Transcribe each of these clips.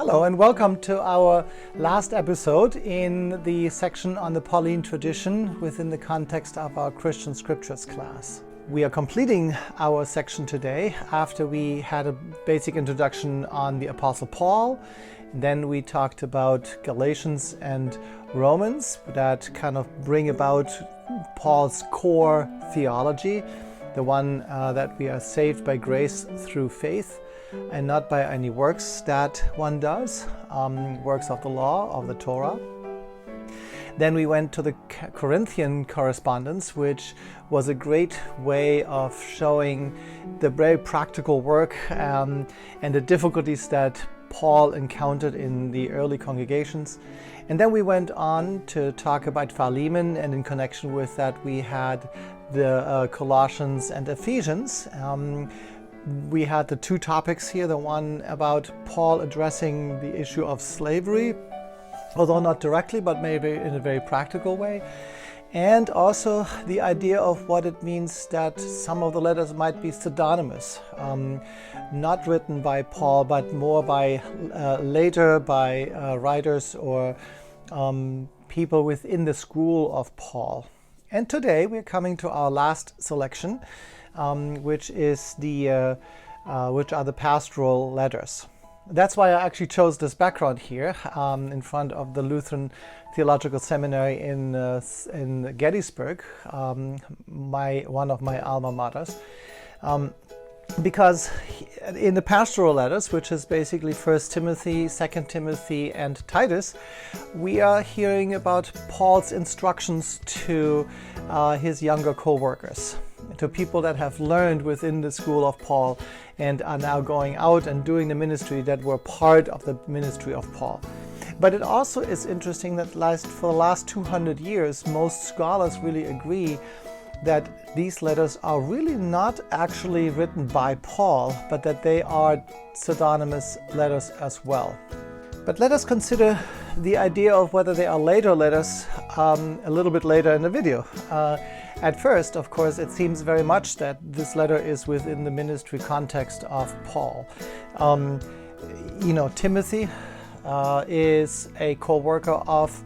Hello and welcome to our last episode in the section on the Pauline tradition within the context of our Christian Scriptures class. We are completing our section today after we had a basic introduction on the Apostle Paul. Then we talked about Galatians and Romans that kind of bring about Paul's core theology, the one that we are saved by grace through faith and not by any works that one does, works of the law, of the Torah. Then we went to the Corinthian correspondence, which was a great way of showing the very practical work and the difficulties that Paul encountered in the early congregations. And then we went on to talk about Philemon, and in connection with that we had the Colossians and Ephesians. We had the two topics here, the one about Paul addressing the issue of slavery, although not directly, but maybe in a very practical way. And also the idea of what it means that some of the letters might be pseudonymous, not written by Paul, but more by later by writers or people within the school of Paul. And today we're coming to our last selection, which are the Pastoral Letters. That's why I actually chose this background here in front of the Lutheran Theological Seminary in Gettysburg, one of my alma maters. Because in the Pastoral Letters, which is basically 1 Timothy, 2 Timothy, and Titus, we are hearing about Paul's instructions to his younger co-workers, to people that have learned within the school of Paul and are now going out and doing the ministry that were part of the ministry of Paul. But it also is interesting that for the last 200 years, most scholars really agree that these letters are really not actually written by Paul, but that they are pseudonymous letters as well. But let us consider the idea of whether they are later letters a little bit later in the video. At first, of course, it seems very much that this letter is within the ministry context of Paul. Timothy is a co-worker of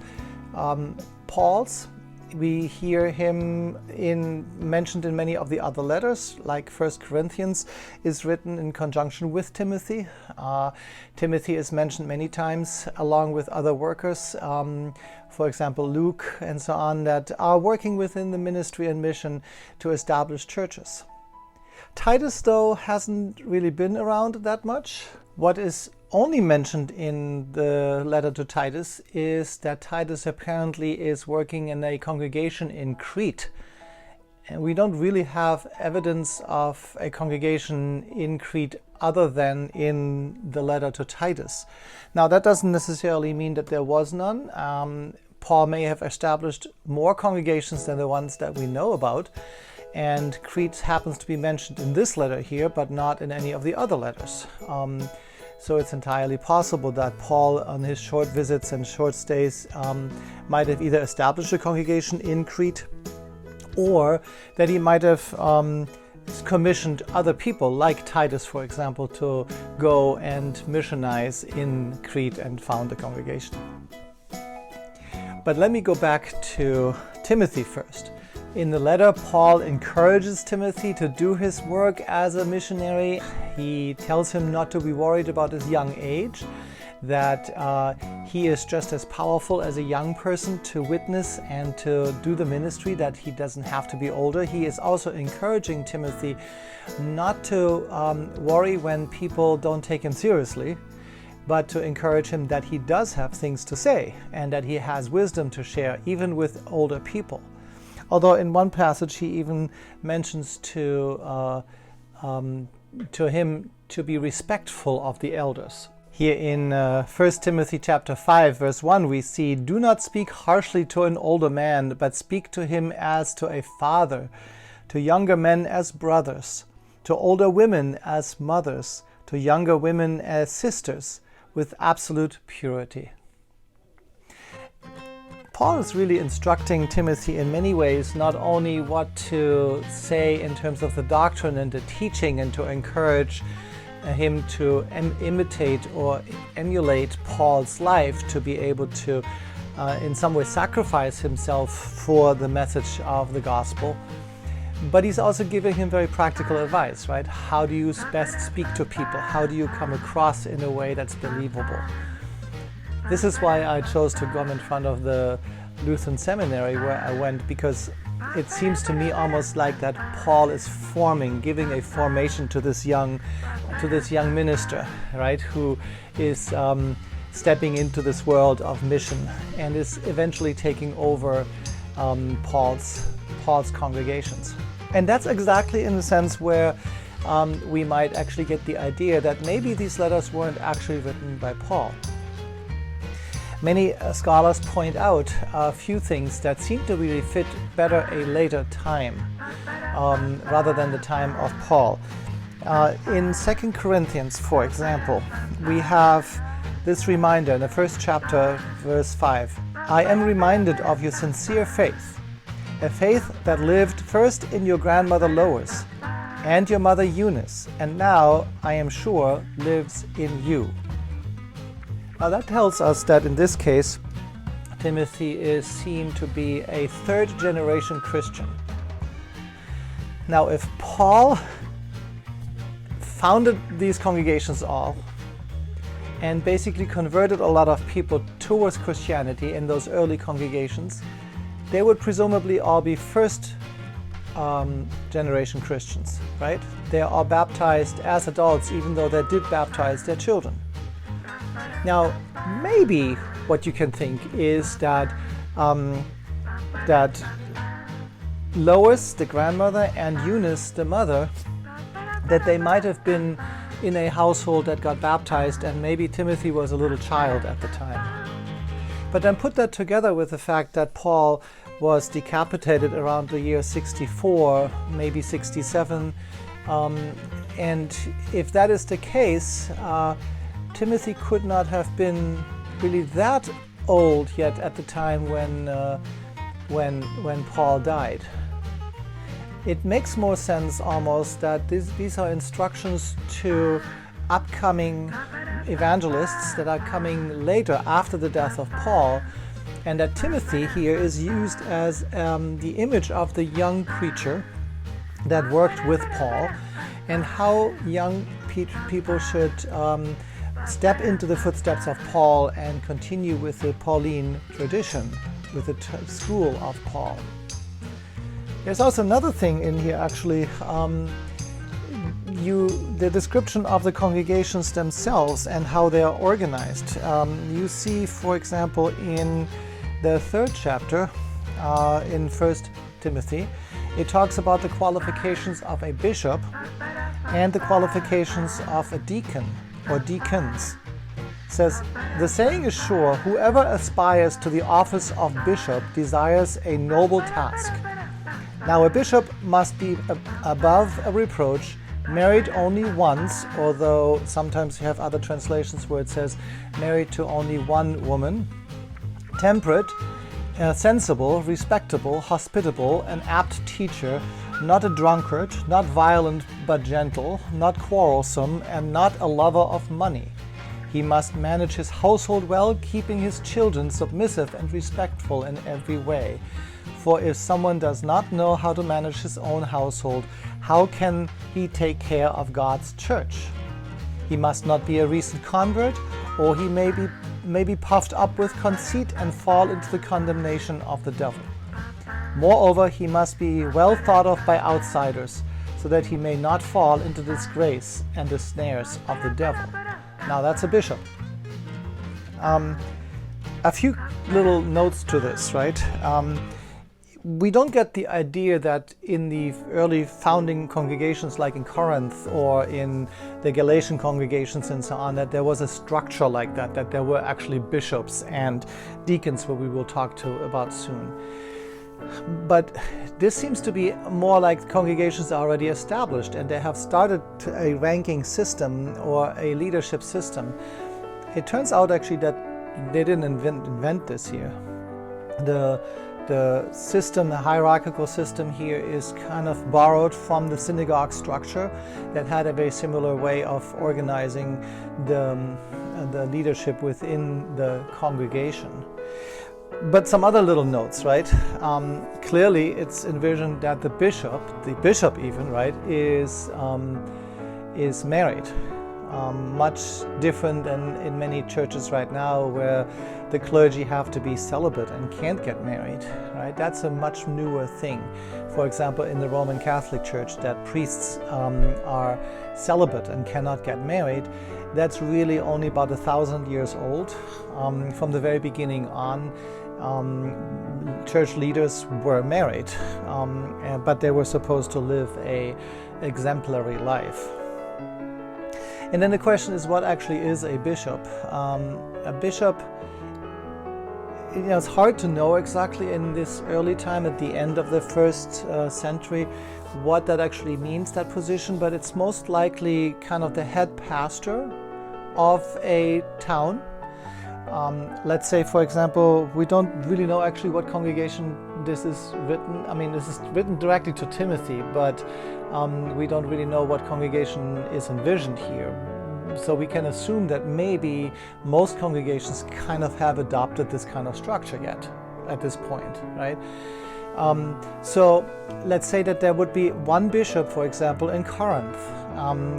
Paul's. We hear him mentioned in many of the other letters, like 1 Corinthians is written in conjunction with Timothy. Timothy is mentioned many times along with other workers, for example Luke and so on, that are working within the ministry and mission to establish churches. Titus, though, hasn't really been around that much. What is only mentioned in the letter to Titus is that Titus apparently is working in a congregation in Crete. And we don't really have evidence of a congregation in Crete other than in the letter to Titus. Now, that doesn't necessarily mean that there was none. Paul may have established more congregations than the ones that we know about. And Crete happens to be mentioned in this letter here, but not in any of the other letters. So it's entirely possible that Paul, on his short visits and short stays, might have either established a congregation in Crete, or that he might have commissioned other people, like Titus, for example, to go and missionize in Crete and found a congregation. But let me go back to Timothy first. In the letter, Paul encourages Timothy to do his work as a missionary. He tells him not to be worried about his young age, that he is just as powerful as a young person to witness and to do the ministry, that he doesn't have to be older. He is also encouraging Timothy not to worry when people don't take him seriously, but to encourage him that he does have things to say and that he has wisdom to share, even with older people. Although in one passage he even mentions to him to be respectful of the elders. Here in 1 Timothy chapter 5, verse 1, we see, "Do not speak harshly to an older man, but speak to him as to a father, to younger men as brothers, to older women as mothers, to younger women as sisters, with absolute purity." Paul is really instructing Timothy in many ways, not only what to say in terms of the doctrine and the teaching and to encourage him to imitate or emulate Paul's life, to be able to in some way sacrifice himself for the message of the gospel. But he's also giving him very practical advice, right? How do you best speak to people? How do you come across in a way that's believable? This is why I chose to come in front of the Lutheran seminary where I went, because it seems to me almost like that Paul is giving a formation to this young minister, right? Who is stepping into this world of mission and is eventually taking over Paul's congregations. And that's exactly in the sense where we might actually get the idea that maybe these letters weren't actually written by Paul. Many scholars point out a few things that seem to really fit better a later time rather than the time of Paul. In 2 Corinthians, for example, we have this reminder in the first chapter, verse 5. I am reminded of your sincere faith, a faith that lived first in your grandmother Lois and your mother Eunice, and now, I am sure, lives in you. Now that tells us that in this case, Timothy is seen to be a third-generation Christian. Now, if Paul founded these congregations all and basically converted a lot of people towards Christianity in those early congregations, they would presumably all be first generation Christians, right? They are all baptized as adults, even though they did baptize their children. Now, maybe what you can think is that that Lois, the grandmother, and Eunice, the mother, that they might have been in a household that got baptized, and maybe Timothy was a little child at the time. But then put that together with the fact that Paul was decapitated around the year 64, maybe 67, and if that is the case, Timothy could not have been really that old yet at the time when Paul died. It makes more sense almost that these are instructions to upcoming evangelists that are coming later after the death of Paul, and that Timothy here is used as the image of the young preacher that worked with Paul, and how young people should step into the footsteps of Paul and continue with the Pauline tradition, with the school of Paul. There's also another thing in here, actually. The description of the congregations themselves and how they are organized. You see, for example, in the 3rd chapter, in 1 Timothy, it talks about the qualifications of a bishop and the qualifications of a deacon or deacons. It says, the saying is sure, whoever aspires to the office of bishop desires a noble task. Now a bishop must be above a reproach, married only once, although sometimes you have other translations where it says married to only one woman, temperate, sensible, respectable, hospitable, an apt teacher, not a drunkard, not violent but gentle, not quarrelsome, and not a lover of money. He must manage his household well, keeping his children submissive and respectful in every way. For if someone does not know how to manage his own household, how can he take care of God's church? He must not be a recent convert, or he may be puffed up with conceit and fall into the condemnation of the devil. Moreover, he must be well thought of by outsiders, so that he may not fall into disgrace and the snares of the devil. Now that's a bishop. A few little notes to this, right? We don't get the idea that in the early founding congregations like in Corinth or in the Galatian congregations and so on, that there was a structure like that there were actually bishops and deacons, what we will talk about soon. But this seems to be more like congregations are already established and they have started a ranking system or a leadership system. It turns out actually that they didn't invent this here. The the system, the hierarchical system here is kind of borrowed from the synagogue structure that had a very similar way of organizing the leadership within the congregation. But some other little notes, right? Clearly it's envisioned that the bishop even, right, is married. Much different than in many churches right now where the clergy have to be celibate and can't get married, right? That's a much newer thing. For example, in the Roman Catholic Church, that priests are celibate and cannot get married. That's really only about 1,000 years old. From the very beginning on, church leaders were married, but they were supposed to live an exemplary life. And then the question is, what actually is a bishop? A bishop, it's hard to know exactly in this early time at the end of the first century what that actually means, that position, but it's most likely kind of the head pastor of a town. Let's say, for example, we don't really know actually what congregation this is written. I mean, this is written directly to Timothy, but we don't really know what congregation is envisioned here. So we can assume that maybe most congregations kind of have adopted this kind of structure yet at this point, right? So let's say that there would be one bishop, for example, in Corinth,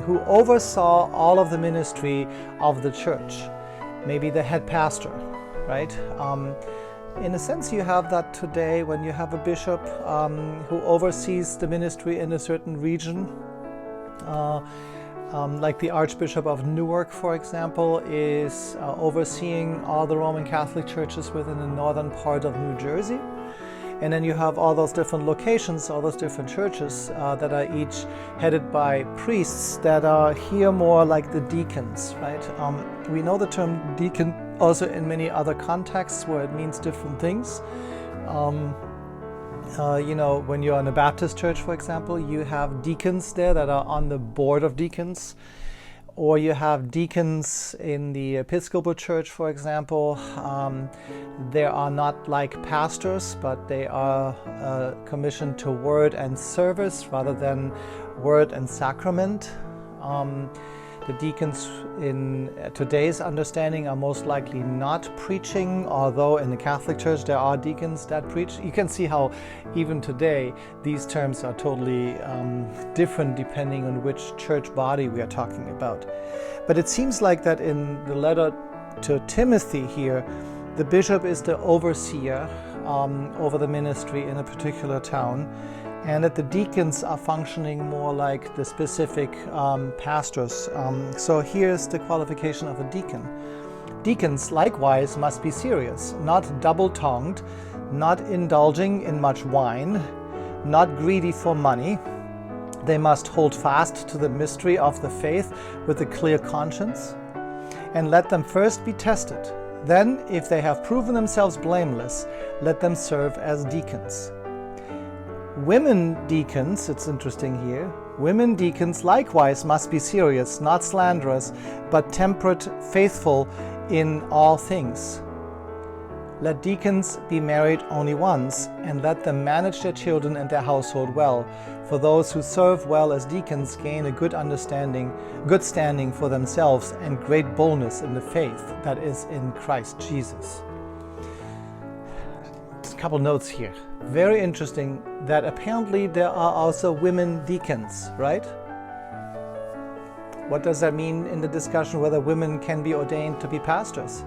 who oversaw all of the ministry of the church. Maybe the head pastor, right? In a sense, you have that today when you have a bishop who oversees the ministry in a certain region. Like the Archbishop of Newark, for example, is overseeing all the Roman Catholic churches within the northern part of New Jersey. And then you have all those different locations, all those different churches that are each headed by priests that are here more like the deacons, right? We know the term deacon also in many other contexts where it means different things. When you're in a Baptist church, for example, you have deacons there that are on the board of deacons. Or you have deacons in the Episcopal Church, for example. They are not like pastors, but they are commissioned to word and service rather than word and sacrament. The deacons in today's understanding are most likely not preaching, although in the Catholic Church there are deacons that preach. You can see how even today these terms are totally different depending on which church body we are talking about. But it seems like that in the letter to Timothy here, the bishop is the overseer over the ministry in a particular town, and that the deacons are functioning more like the specific pastors. So here's the qualification of a deacon. Deacons likewise must be serious, not double-tongued, not indulging in much wine, not greedy for money. They must hold fast to the mystery of the faith with a clear conscience, and let them first be tested. Then, if they have proven themselves blameless, let them serve as deacons. Women deacons, it's interesting here, women deacons likewise must be serious, not slanderous, but temperate, faithful in all things. Let deacons be married only once, and let them manage their children and their household well. For those who serve well as deacons gain a good standing for themselves, and great boldness in the faith that is in Christ Jesus. Just a couple notes here. Very interesting that apparently there are also women deacons, right? What does that mean in the discussion whether women can be ordained to be pastors?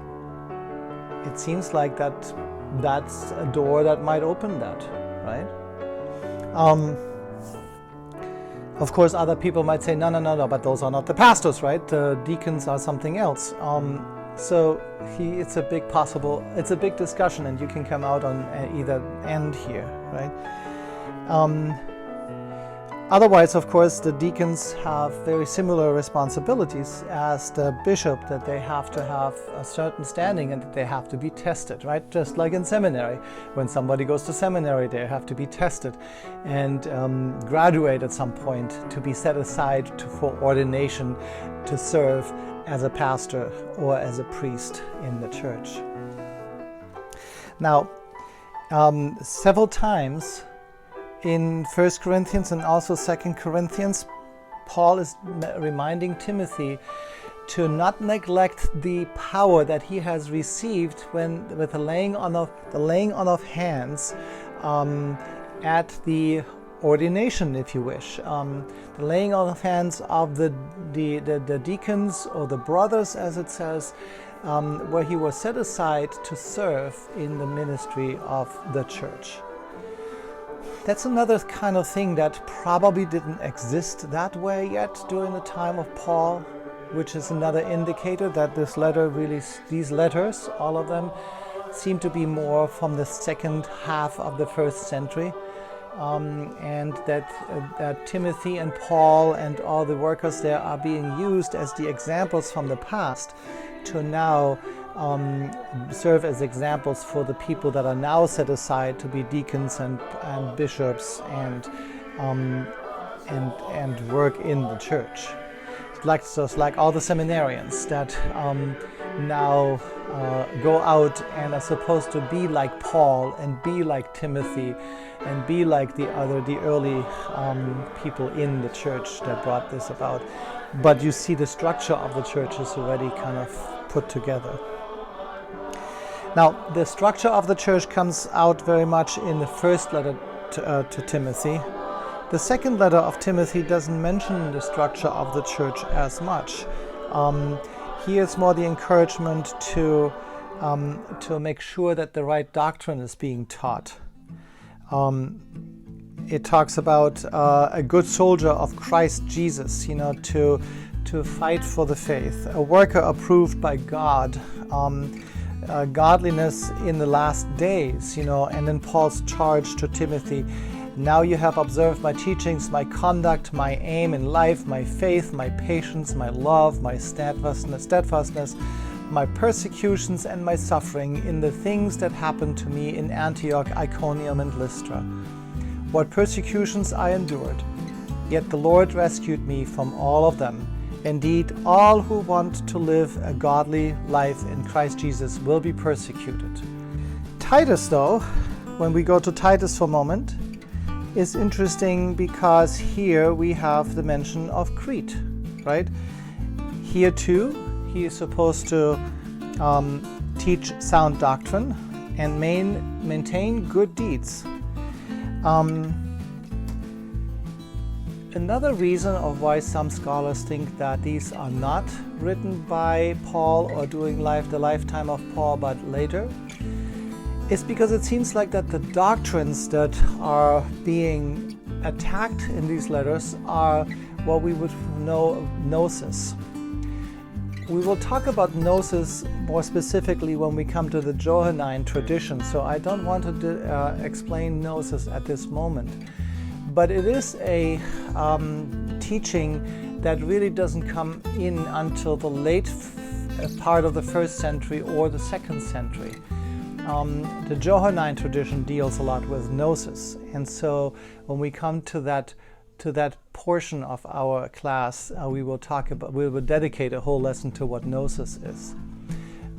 It seems like that's a door that might open that, right? Of course, other people might say, no, but those are not the pastors, right? The deacons are something else. So it's a big discussion, and you can come out on either end here, right? Otherwise, of course, the deacons have very similar responsibilities as the bishop, that they have to have a certain standing and that they have to be tested, right? Just like in seminary. When somebody goes to seminary, they have to be tested and graduate at some point to be set aside for ordination to serve as a pastor or as a priest in the church. Now, Several times in 1 Corinthians and also 2 Corinthians, Paul is reminding Timothy to not neglect the power that he has received with the laying on of hands at the ordination, if you wish. The laying on of hands of the deacons or the brothers, as it says, where he was set aside to serve in the ministry of the church. That's another kind of thing that probably didn't exist that way yet during the time of Paul, which is another indicator that these letters, all of them, seem to be more from the second half of the first century, and that Timothy and Paul and all the workers there are being used as the examples from the past to now serve as examples for the people that are now set aside to be deacons and bishops and work in the church. Just like all the seminarians that now go out and are supposed to be like Paul and be like Timothy and be like the early people in the church that brought this about. But you see the structure of the church is already kind of put together. Now, the structure of the church comes out very much in the first letter to Timothy. The second letter of Timothy doesn't mention the structure of the church as much. Here it's more the encouragement to make sure that the right doctrine is being taught. It talks about a good soldier of Christ Jesus, to fight for the faith, a worker approved by God, godliness in the last days, and then Paul's charge to Timothy: now you have observed my teachings, my conduct, my aim in life, my faith, my patience, my love, my steadfastness, my persecutions and my suffering in the things that happened to me in Antioch, Iconium, and Lystra. What persecutions I endured, yet the Lord rescued me from all of them. Indeed, all who want to live a godly life in Christ Jesus will be persecuted. Titus, though, when we go to Titus for a moment, is interesting because here we have the mention of Crete, right? Here too, he is supposed to teach sound doctrine and maintain good deeds. Another reason of why some scholars think that these are not written by Paul or during the lifetime of Paul, but later, is because it seems like that the doctrines that are being attacked in these letters are what we would know gnosis. We will talk about gnosis more specifically when we come to the Johannine tradition, so I don't want to explain gnosis at this moment. But it is a teaching that really doesn't come in until the late part of the first century or the second century. The Johannine tradition deals a lot with gnosis, and so when we come to that portion of our class, we will dedicate a whole lesson to what gnosis is.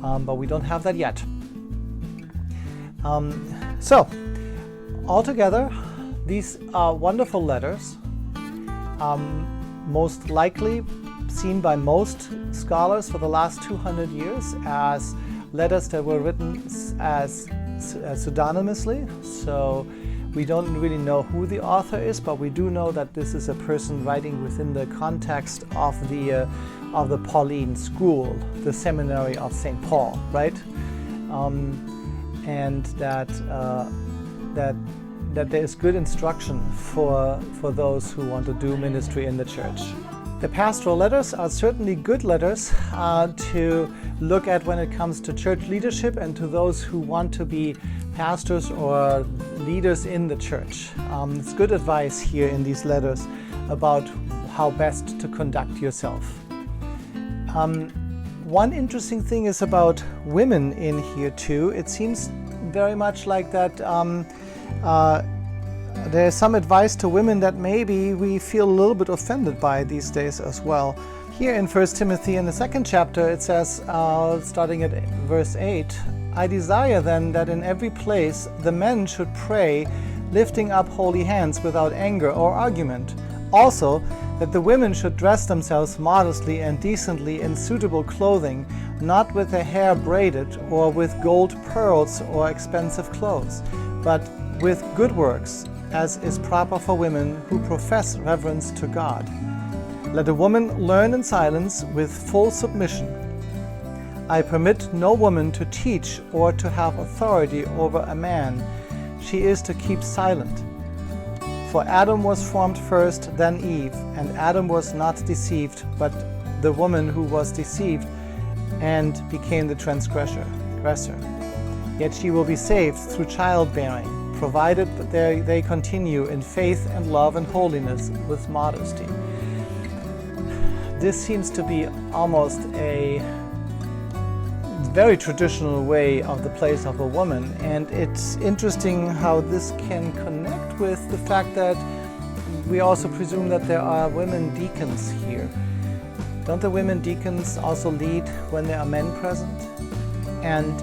But we don't have that yet. So, altogether, these are wonderful letters, most likely seen by most scholars for the last 200 years as letters that were written as pseudonymously. So we don't really know who the author is, but we do know that this is a person writing within the context of the Pauline school, the seminary of St. Paul, right? And that there is good instruction for those who want to do ministry in the church. The pastoral letters are certainly good letters to look at when it comes to church leadership and to those who want to be pastors or leaders in the church. It's good advice here in these letters about how best to conduct yourself. One interesting thing is about women in here too. It seems very much like that there's some advice to women that maybe we feel a little bit offended by these days as well. Here in 1 Timothy in the second chapter it says, starting at verse 8, I desire then that in every place the men should pray, lifting up holy hands without anger or argument. Also, that the women should dress themselves modestly and decently in suitable clothing, not with their hair braided or with gold pearls or expensive clothes, but with good works, as is proper for women who profess reverence to God. Let a woman learn in silence with full submission. I permit no woman to teach or to have authority over a man. She is to keep silent. For Adam was formed first, then Eve, and Adam was not deceived, but the woman who was deceived and became the transgressor. Yet she will be saved through childbearing, provided that they continue in faith and love and holiness with modesty. This seems to be almost a very traditional way of the place of a woman, and it's interesting how this can connect with the fact that we also presume that there are women deacons here. Don't the women deacons also lead when there are men present? And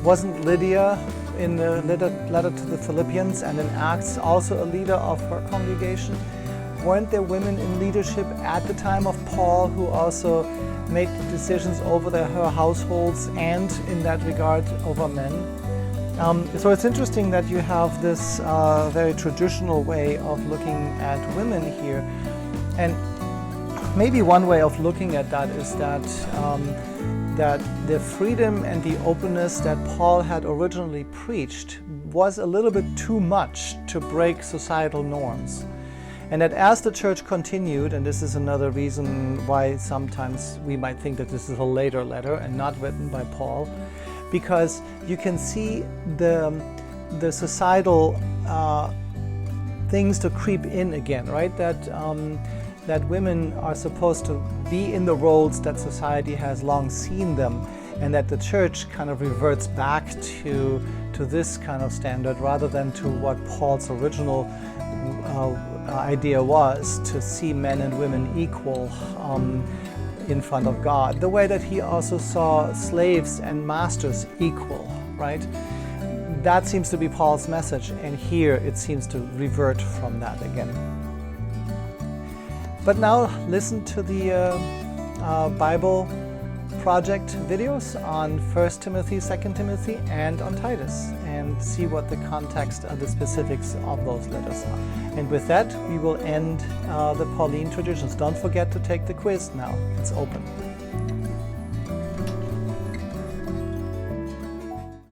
wasn't Lydia in the letter to the Philippians and in Acts also a leader of her congregation? Weren't there women in leadership at the time of Paul who also made decisions over her households and in that regard over men? So it's interesting that you have this very traditional way of looking at women here. And maybe one way of looking at that is that that the freedom and the openness that Paul had originally preached was a little bit too much to break societal norms. And that as the church continued, and this is another reason why sometimes we might think that this is a later letter and not written by Paul, because you can see the societal things to creep in again, right? That women are supposed to be in the roles that society has long seen them, and that the church kind of reverts back to this kind of standard rather than to what Paul's original idea was, to see men and women equal in front of God, the way that he also saw slaves and masters equal, right? That seems to be Paul's message, and here it seems to revert from that again. But now listen to the Bible Project videos on 1 Timothy, 2 Timothy, and on Titus, and see what the context and the specifics of those letters are. And with that, we will end the Pauline traditions. Don't forget to take the quiz now. It's open.